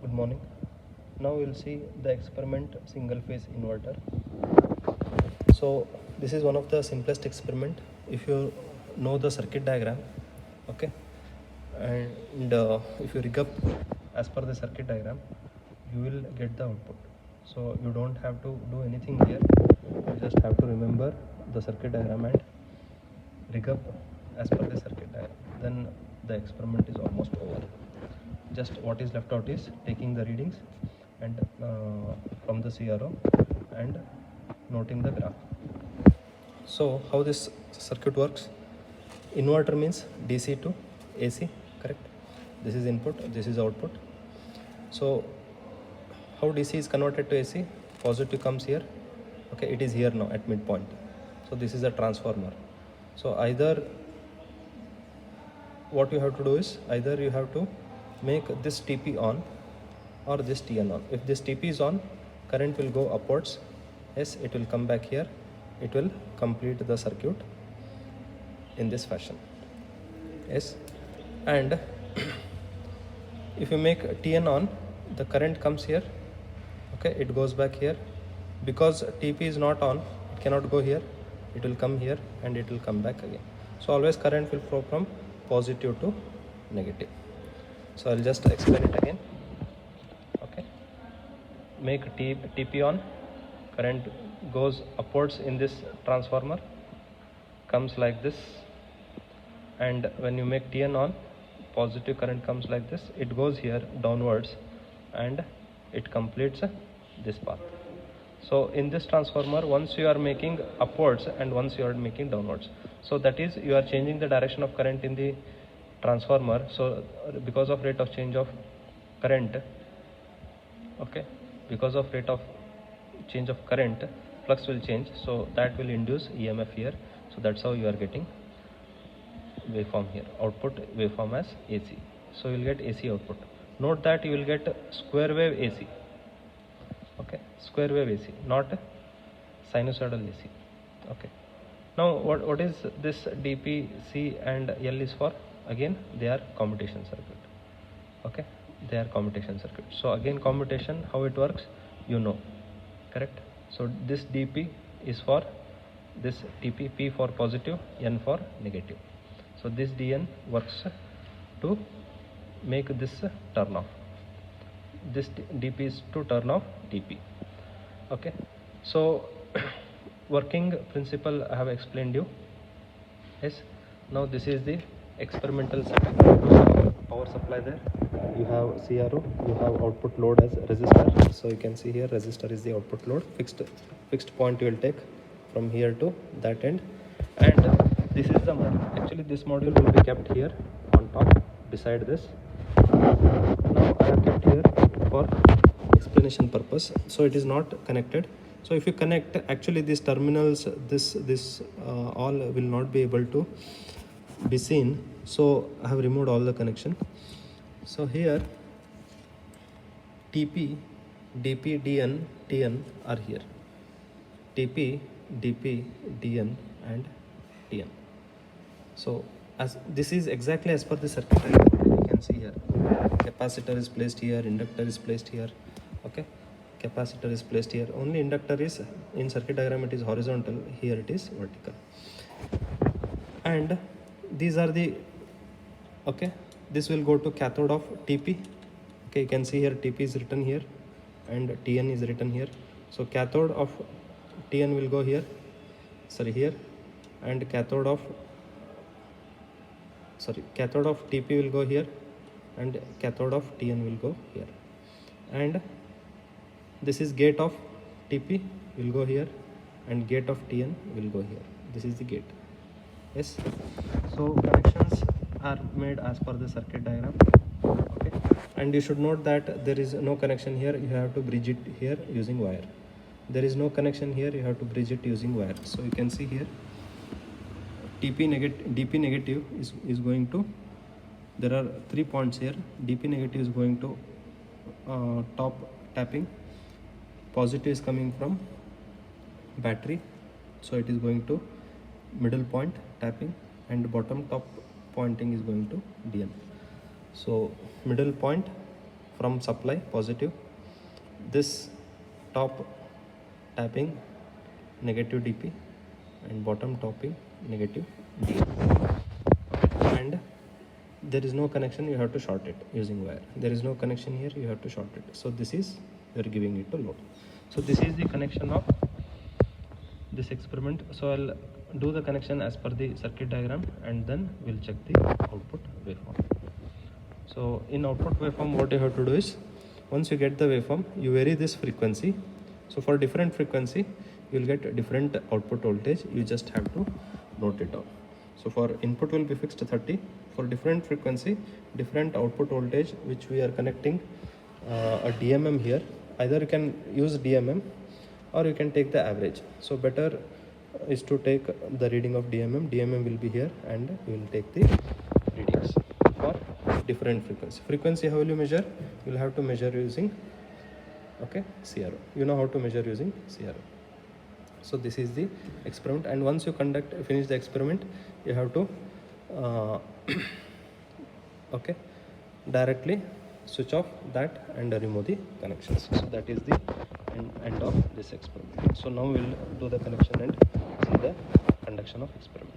Good morning. Now we'll see the experiment single phase inverter. So this is one of the simplest experiment if you know the circuit diagram, okay, and if you rig up as per the circuit diagram, you will get the output. So you don't have to do anything here, you just have to remember the circuit diagram and rig up as per the circuit diagram, then the experiment is almost over. Just what is left out is taking the readings and from the CRO and noting the graph. So how this circuit works? Inverter means DC to AC, correct? This is input, this is output. So how DC is converted to AC? Positive comes here, okay, it is here now at midpoint. So this is a transformer. So either what you have to do is, either you have to make this TP on or this TN on. If this TP is on, current will go upwards, yes, it will come back here, it will complete the circuit in this fashion, yes. And if you make TN on, the current comes here, okay, it goes back here. Because TP is not on, it cannot go here, it will come here and it will come back again. So always current will flow from positive to negative. So I'll just explain it again, okay. Make TP on, current goes upwards in this transformer, comes like this, and when you make TN on, positive current comes like this, it goes here downwards and it completes this path. So in this transformer, once you are making upwards and once you are making downwards, so that is you are changing the direction of current in the transformer. So because of rate of change of current, okay, because of rate of change of current, flux will change, so that will induce EMF here. So that's how you are getting waveform here, output waveform as AC. So you will get AC output. Note that you will get square wave AC, okay, square wave AC, not sinusoidal AC, okay. Now what is this DP, C and L is for? Again, they are commutation circuit, okay, they are commutation circuit. So again, commutation, how it works, you know, correct? So this DP is for this TP, P for positive, N for negative. So this DN works to make this turn off, this DP is to turn off DP, okay. So working principle I have explained you, yes. Now this is the experimental setup. Power supply there, you have CRO, you have output load as resistor. So you can see here resistor is the output load, fixed point you will take from here to that end. And this is the module. Actually this module will be kept here on top beside this. Now I have kept here for explanation purpose, so it is not connected. So if you connect, actually these terminals, this all will not be able to be seen, so I have removed all the connection. So here TP, DP, DN, TN are here, TP, DP, DN and TN. So as this is exactly as per the circuit diagram, you can see here capacitor is placed here, inductor is placed here, okay, capacitor is placed here. Only inductor is in circuit diagram, it is horizontal, here it is vertical. And these are the, okay, this will go to cathode of TP, okay, you can see here TP is written here and TN is written here. So cathode of TN will go here, sorry, here, and cathode of TP will go here and cathode of TN will go here. And this is gate of TP will go here and gate of TN will go here. This is the gate, yes. So connections are made as per the circuit diagram, okay. And you should note that there is no connection here, you have to bridge it here using wire. There is no connection here, you have to bridge it using wire. So you can see here DP negative is going to, there are 3 points here. DP negative is going to top tapping, positive is coming from battery, so it is going to middle point tapping, and bottom top pointing is going to DN. So middle point from supply positive, this top tapping negative dp and bottom topping negative dp, and there is no connection, you have to short it using wire. There is no connection here, you have to short it. So this is, you are giving it to load. So this is the connection of this experiment. So I'll do the connection as per the circuit diagram, and then we'll check the output waveform. So in output waveform, what you have to do is, once you get the waveform, you vary this frequency. So for different frequency, you will get different output voltage. You just have to note it down. So for input will be fixed 30. For different frequency, different output voltage, which we are connecting a DMM here. Either you can use DMM or you can take the average. So better is to take the reading of DMM. DMM will be here, and we will take the readings for different frequency. Frequency, how will you measure? You will have to measure using, okay, CRO. You know how to measure using CRO. So this is the experiment, and once you finish the experiment, you have to okay, directly switch off that and remove the connections. So that is the end of this experiment. So now we will do the connection and see the conduction of experiment.